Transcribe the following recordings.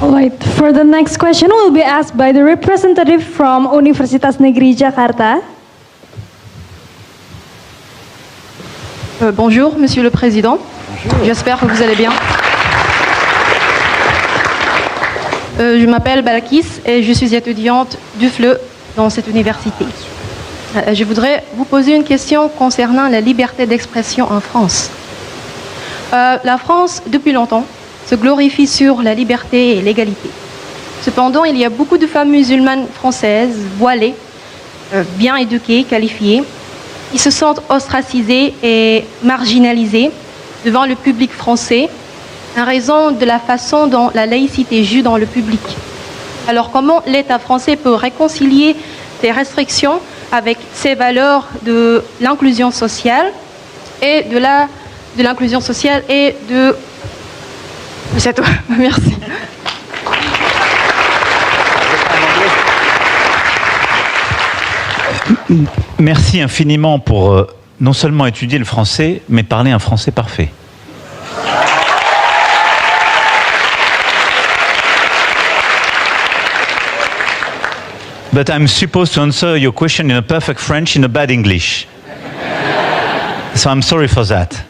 All right, for the next question will be asked by the representative from Universitas Negeri Jakarta. Bonjour, Monsieur le Président. J'espère que vous allez bien. Je m'appelle Balkis et je suis étudiante du FLE dans cette université. Je voudrais vous poser une question concernant la liberté d'expression en France. La France, depuis longtemps, se glorifie sur la liberté et l'égalité. Cependant, il y a beaucoup de femmes musulmanes françaises, voilées, bien éduquées, qualifiées, qui se sentent ostracisées et marginalisées devant le public français en raison de la façon dont la laïcité joue dans le public. Alors comment l'État français peut réconcilier ces restrictions avec ces valeurs de l'inclusion sociale et de l'inclusion sociale et de... C'est tout. Merci. Merci infiniment pour non seulement étudier le français, mais parler un français parfait. But I'm supposed to answer your question in a perfect French, in a bad English. So I'm sorry for that.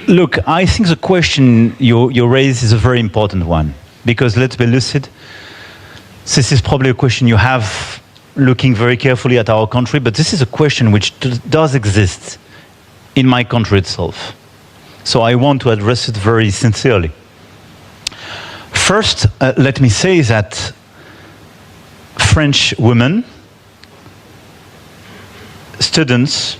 Look, I think the question you raise is a very important one, because let's be lucid, this is probably a question you have looking very carefully at our country, but this is a question which does exist in my country itself. So I want to address it very sincerely. First, let me say that French women, students,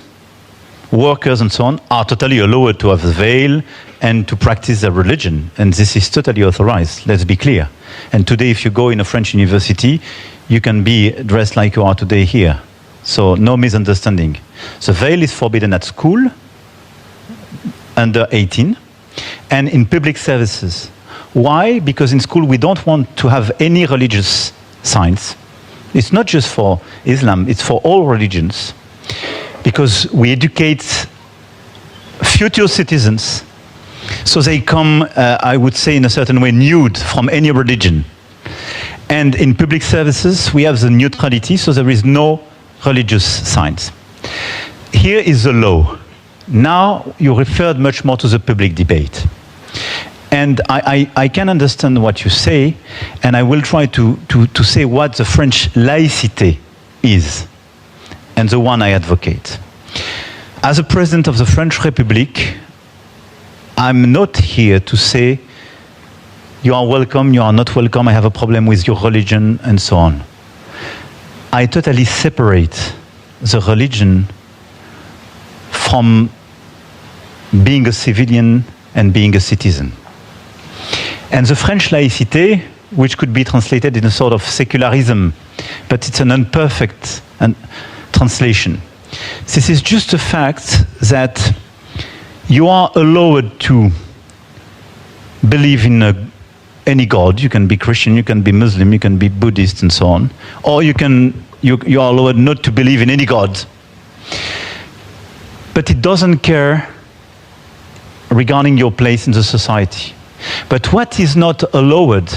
workers and so on are totally allowed to have the veil and to practice their religion, and this is totally authorized, let's be clear. And today if you go in a French university, you can be dressed like you are today here. So no misunderstanding. The veil is forbidden at school, under 18, and in public services. Why? Because in school we don't want to have any religious signs. It's not just for Islam, it's for all religions. Because we educate future citizens, so they come, I would say in a certain way, nude from any religion. And in public services, we have the neutrality, so there is no religious signs. Here is the law. Now you referred much more to the public debate. And I can understand what you say, and I will try to say what the French laïcité is, and the one I advocate. As a president of the French Republic, I'm not here to say you are welcome, you are not welcome, I have a problem with your religion, and so on. I totally separate the religion from being a civilian and being a citizen. And the French laïcité, which could be translated in a sort of secularism, but it's an imperfect translation. This is just the fact that you are allowed to believe in any God. You can be Christian, you can be Muslim, you can be Buddhist, and so on. Or you are allowed not to believe in any God. But it doesn't care regarding your place in the society. But what is not allowed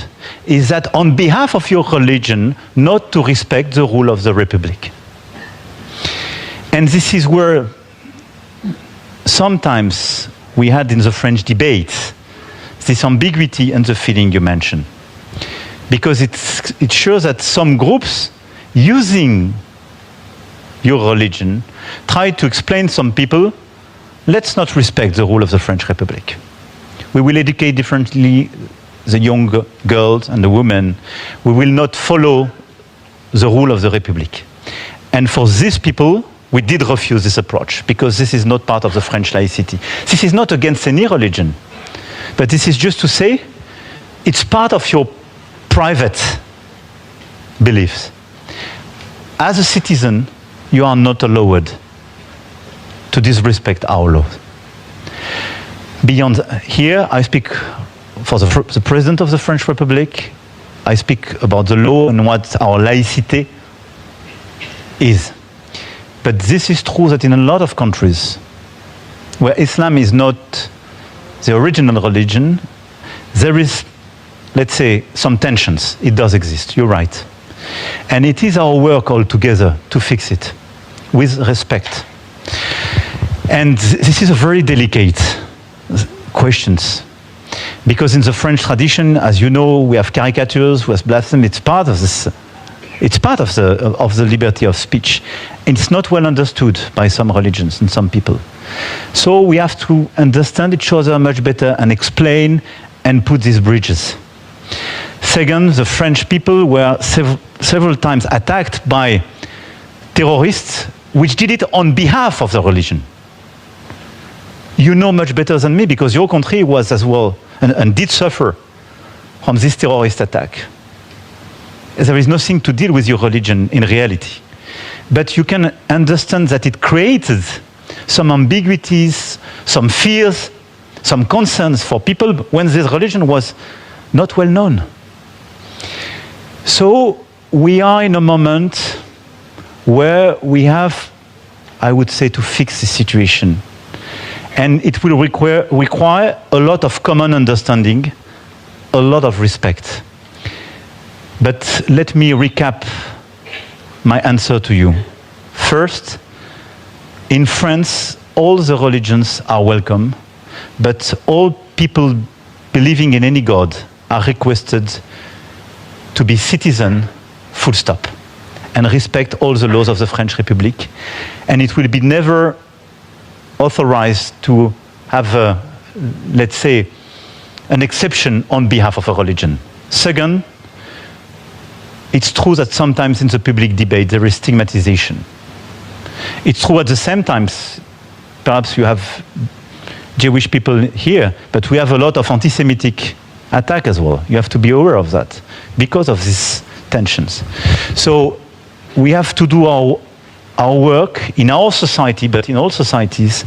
is that on behalf of your religion, not to respect the rule of the Republic. And this is where sometimes we had in the French debates this ambiguity and the feeling you mentioned. Because it shows that some groups using your religion try to explain some people, let's not respect the rule of the French Republic. We will educate differently the young girls and the women. We will not follow the rule of the Republic. And for these people, we did refuse this approach, because this is not part of the French laicity. This is not against any religion, but this is just to say it's part of your private beliefs. As a citizen, you are not allowed to disrespect our laws. Beyond here, I speak for the President of the French Republic. I speak about the law and what our laïcité is. But this is true that in a lot of countries where Islam is not the original religion, there is, let's say, some tensions. It does exist, you're right. And it is our work all together to fix it with respect. And this is a very delicate question, because in the French tradition, as you know, we have caricatures, we have blasphemy. It's part of this. It's part of the liberty of speech. It's not well understood by some religions and some people. So we have to understand each other much better and explain and put these bridges. Second, the French people were several times attacked by terrorists which did it on behalf of the religion. You know much better than me, because your country was as well and did suffer from this terrorist attack. There is nothing to deal with your religion in reality. But you can understand that it created some ambiguities, some fears, some concerns for people when this religion was not well known. So we are in a moment where we have, I would say, to fix the situation. And it will require a lot of common understanding, a lot of respect. But let me recap my answer to you. First, in France, all the religions are welcome, but all people believing in any God are requested to be citizen, full stop, and respect all the laws of the French Republic. And it will be never authorized to have, let's say, an exception on behalf of a religion. Second, it's true that sometimes in the public debate there is stigmatization. It's true at the same time, perhaps you have Jewish people here, but we have a lot of anti-Semitic attack as well. You have to be aware of that because of these tensions. So we have to do our work in our society, but in all societies,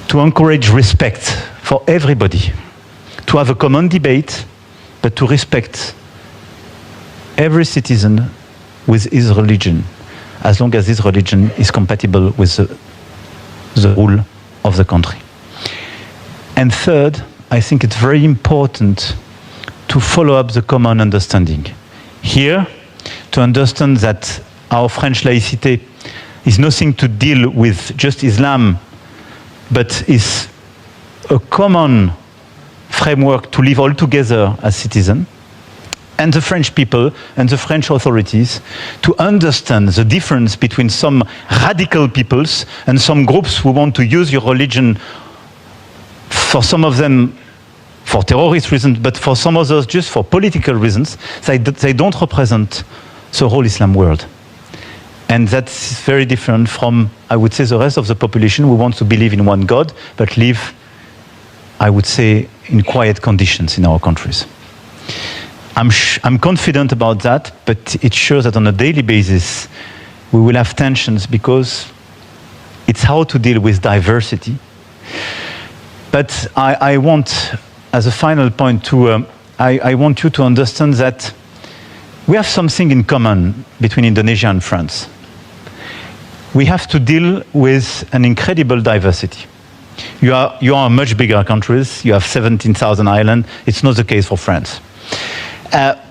to encourage respect for everybody, to have a common debate, but to respect every citizen with his religion, as long as this religion is compatible with the rule of the country. And third, I think it's very important to follow up the common understanding. Here, to understand that our French laicity is nothing to deal with just Islam, but is a common framework to live all together as citizens, and the French people and the French authorities to understand the difference between some radical peoples and some groups who want to use your religion, for some of them for terrorist reasons, but for some others just for political reasons. They don't represent the whole Islam world. And that's very different from, I would say, the rest of the population who wants to believe in one God, but live, I would say, in quiet conditions in our countries. I'm confident about that, but it shows that on a daily basis we will have tensions, because it's how to deal with diversity. But I want, as a final point, I want you to understand that we have something in common between Indonesia and France. We have to deal with an incredible diversity. You are much bigger countries. You have 17,000 islands. It's not the case for France.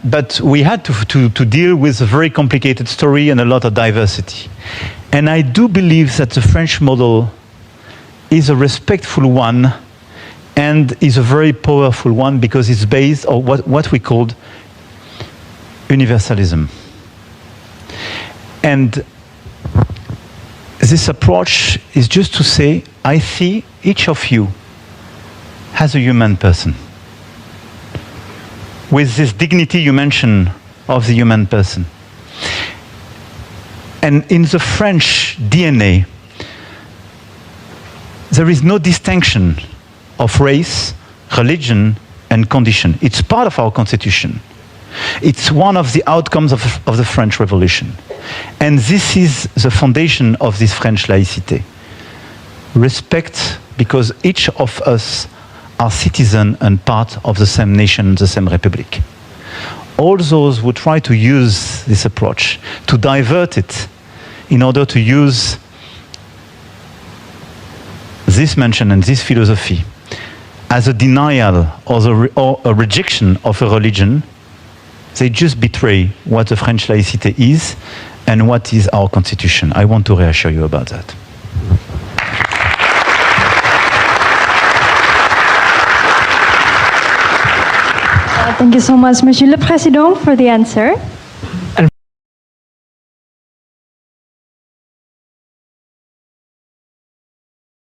But we had to deal with a very complicated story and a lot of diversity. And I do believe that the French model is a respectful one and is a very powerful one, because it's based on what we called universalism. And this approach is just to say, I see each of you as a human person, with this dignity you mentioned of the human person. And in the French DNA, there is no distinction of race, religion, and condition. It's part of our constitution. It's one of the outcomes of the French Revolution. And this is the foundation of this French laicity. Respect, because each of us are citizens and part of the same nation, the same republic. All those who try to use this approach, to divert it in order to use this mention and this philosophy as a denial or a rejection of a religion, they just betray what the French laicité is and what is our constitution. I want to reassure you about that. Thank you so much, Monsieur le Président, for the answer.